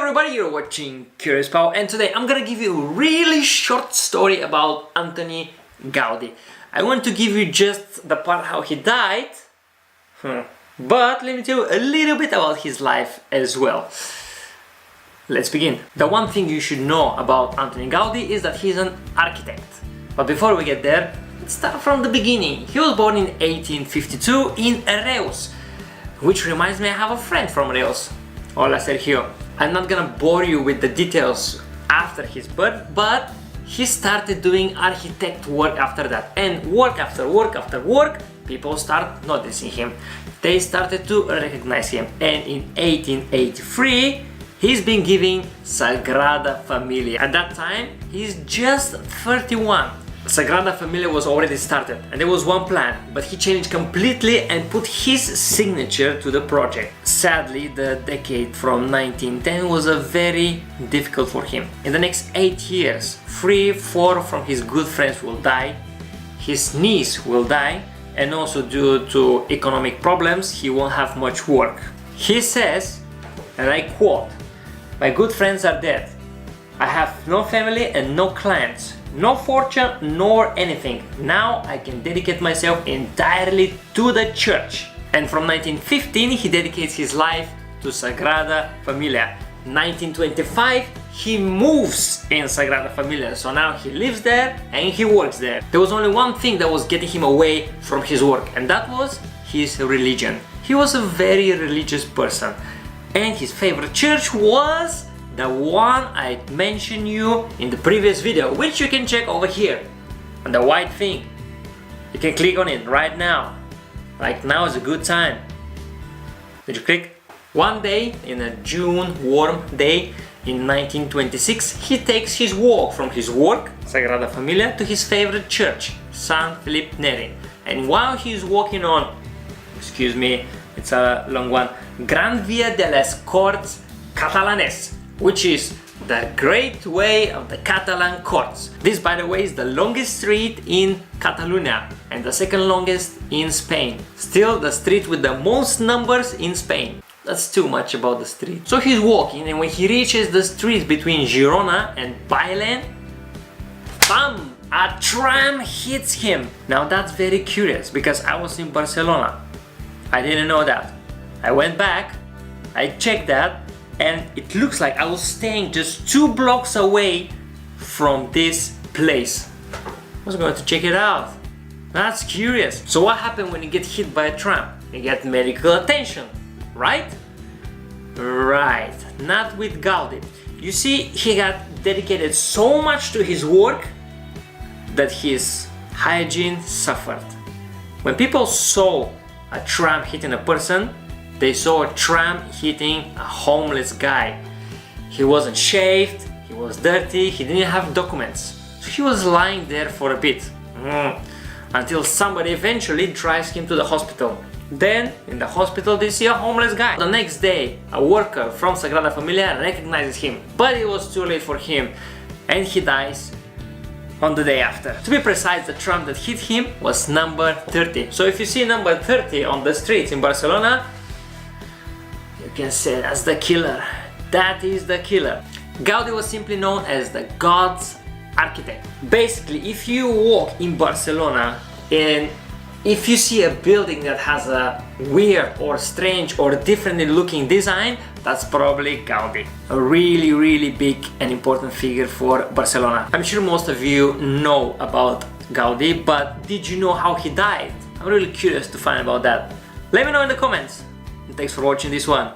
everybody, you're watching Curious Pavel, and today I'm gonna give you a really short story about Antoni Gaudi. I want to give you just the part how he died, but let me tell you a little bit about his life as well. Let's begin. The one thing you should know about Antoni Gaudi is that he's an architect. But before we get there, let's start from the beginning. He was born in 1852 in Reus, which reminds me I have a friend from Reus. Hola Sergio. I'm not gonna bore you with the details after his birth, but he started doing architect work after that, and work after work after work, people start noticing him. They started to recognize him, and in 1883 he's been giving Sagrada Familia. At that time he's just 31. Sagrada Familia was already started and there was one plan, but he changed completely and put his signature to the project. Sadly, the decade from 1910 was a very difficult for him. In the next 8 years, 4 from his good friends will die, his niece will die, and also due to economic problems, he won't have much work. He says, and I quote, "My good friends are dead. I have no family and no clients. No fortune nor anything. Now I can dedicate myself entirely to the church." And from 1915 he dedicates his life to Sagrada Familia. 1925 he moves in Sagrada Familia, so now he lives there and he works there. There was only one thing that was getting him away from his work, and that was his religion. He was a very religious person, and his favorite church was the one I mentioned you in the previous video, which you can check over here on the white thing. You can click on it right now. Like now is a good time. Did you click? One day in a June warm day in 1926, he takes his walk from his work, Sagrada Familia, to his favorite church, San Felipe Neri. And while he's walking on, excuse me, it's a long one, Gran Via de les Corts Catalanes, which is the Great Way of the Catalan Courts. This, by the way, is the longest street in Catalunya and the second longest in Spain. Still the street with the most numbers in Spain. That's too much about the street. So he's walking, and when he reaches the street between Girona and Bailen, bam! A tram hits him. Now that's very curious because I was in Barcelona. I didn't know that. I went back, I checked that, and it looks like I was staying just 2 blocks away from this place. I was going to check it out. That's curious. So what happened when you get hit by a tram? You get medical attention, right? Right, not with Gaudi. You see, he got dedicated so much to his work that his hygiene suffered. When people saw a tram hitting a person, they saw a tram hitting a homeless guy. He wasn't shaved, he was dirty, he didn't have documents. So he was lying there for a bit, until somebody eventually drives him to the hospital. Then, in the hospital, they see a homeless guy. The next day, a worker from Sagrada Familia recognizes him, but it was too late for him, and he dies on the day after. To be precise, the tram that hit him was number 30. So if you see number 30 on the streets in Barcelona, you can say that's the killer. That is the killer. Gaudi was simply known as the God's architect. Basically, if you walk in Barcelona and if you see a building that has a weird or strange or differently looking design, that's probably Gaudi. A really big and important figure for Barcelona. I'm sure most of you know about Gaudi, but did you know how he died? I'm really curious to find about that. Let me know in the comments. Thanks for watching this one.